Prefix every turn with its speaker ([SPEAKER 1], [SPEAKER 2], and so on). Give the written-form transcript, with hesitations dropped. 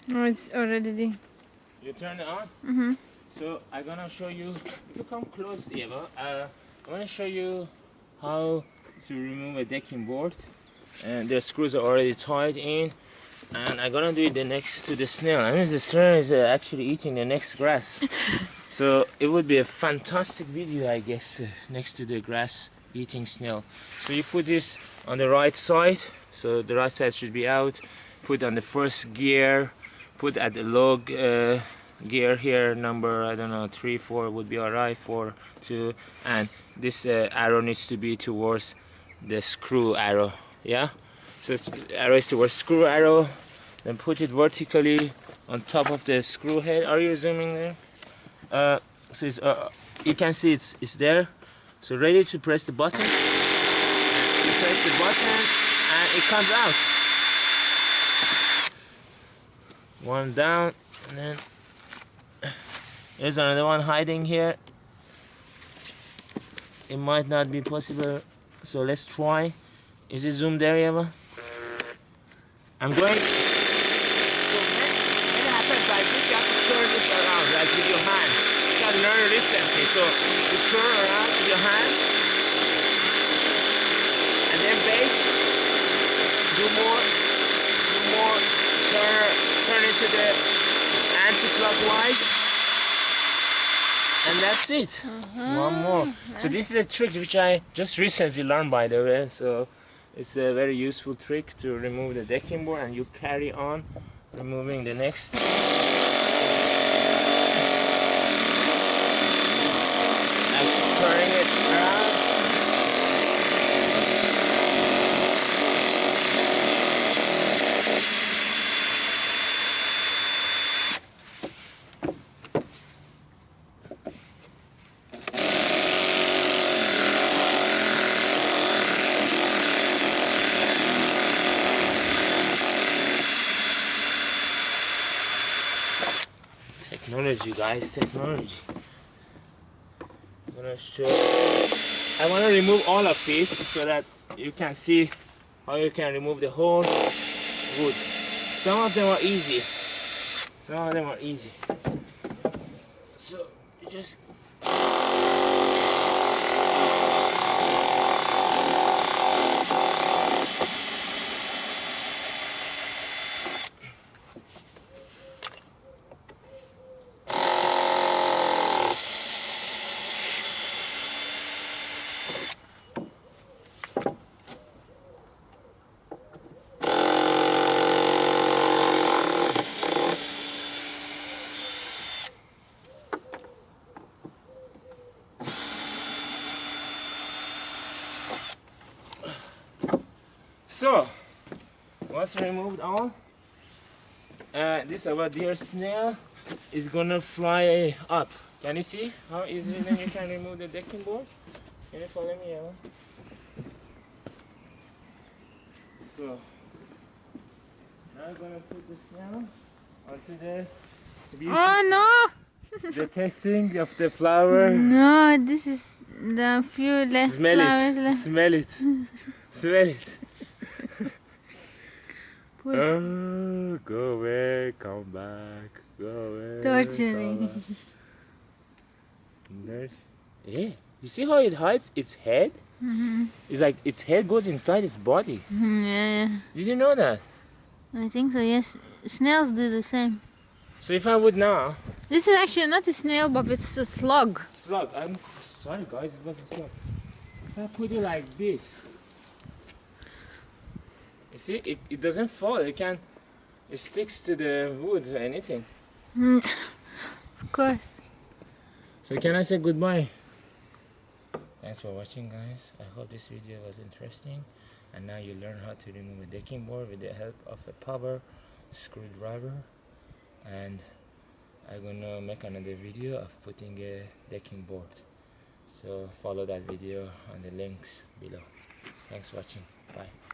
[SPEAKER 1] No, it's already there.
[SPEAKER 2] You turn it on?
[SPEAKER 1] Mm-hmm.
[SPEAKER 2] So I'm gonna show you, if you come close, Eva, I'm gonna show you how to remove a decking board. And the screws are already tied in. And I'm gonna do it the next to the snail. I mean, the snail is actually eating the next grass. So it would be a fantastic video, I guess, next to the grass eating snail. So you put this on the right side. So the right side should be out. Put on the first gear. Put at the log gear here, number, I don't know, 3, 4 would be alright, 4, 2. And this arrow needs to be towards the screw arrow. Yeah? So arrow is towards screw arrow. Then put it vertically on top of the screw head. Are you zooming there? So it's, you can see it's there. So ready to press the button. You press the button and it comes out. One down, and then there's another one hiding here. It might not be possible, so let's try. Is it zoomed there, Eva? I'm going. So when it happens like this, you have to turn this around, like with your hand. You can learn recently. So you turn around with your hand, and then base. Do more, turn into the anti-clockwise. And that's it. One more. So this is a trick which I just recently learned, by the way. So it's a very useful trick to remove the decking board, and you carry on removing the next. And turning it around. Technology, guys, technology. I'm gonna show. I want to remove all of it so that you can see how you can remove the whole wood. Some of them are easy. Some of them are easy. So you just. So, once removed all, this our deer snail is gonna fly up. Can you see how easily then you can remove the decking board? Can you follow me, Ella? So, now I'm gonna put the snail onto the
[SPEAKER 1] Oh no!
[SPEAKER 2] the testing of the flower.
[SPEAKER 1] No, this is the few left
[SPEAKER 2] Smell
[SPEAKER 1] flowers
[SPEAKER 2] it,
[SPEAKER 1] left.
[SPEAKER 2] smell it, smell it.
[SPEAKER 1] Poor
[SPEAKER 2] Oh, go away, come back, go away.
[SPEAKER 1] torturing.
[SPEAKER 2] Yeah, you see how it hides its head? It's like its head goes inside its body.
[SPEAKER 1] Yeah,
[SPEAKER 2] Did you know that?
[SPEAKER 1] I think so, yes. Snails do the same.
[SPEAKER 2] So if I would now...
[SPEAKER 1] This is actually not a snail, but it's a slug.
[SPEAKER 2] Slug, I'm sorry guys, it was a slug. If I put it like this, you see, it doesn't fall, it sticks to the wood or anything.
[SPEAKER 1] Of course.
[SPEAKER 2] So can I say goodbye? Thanks for watching, guys. I hope this video was interesting, and now you learn how to remove a decking board with the help of a power screwdriver. And I'm gonna make another video of putting a decking board, so follow that video on the links below. Thanks for watching. Bye.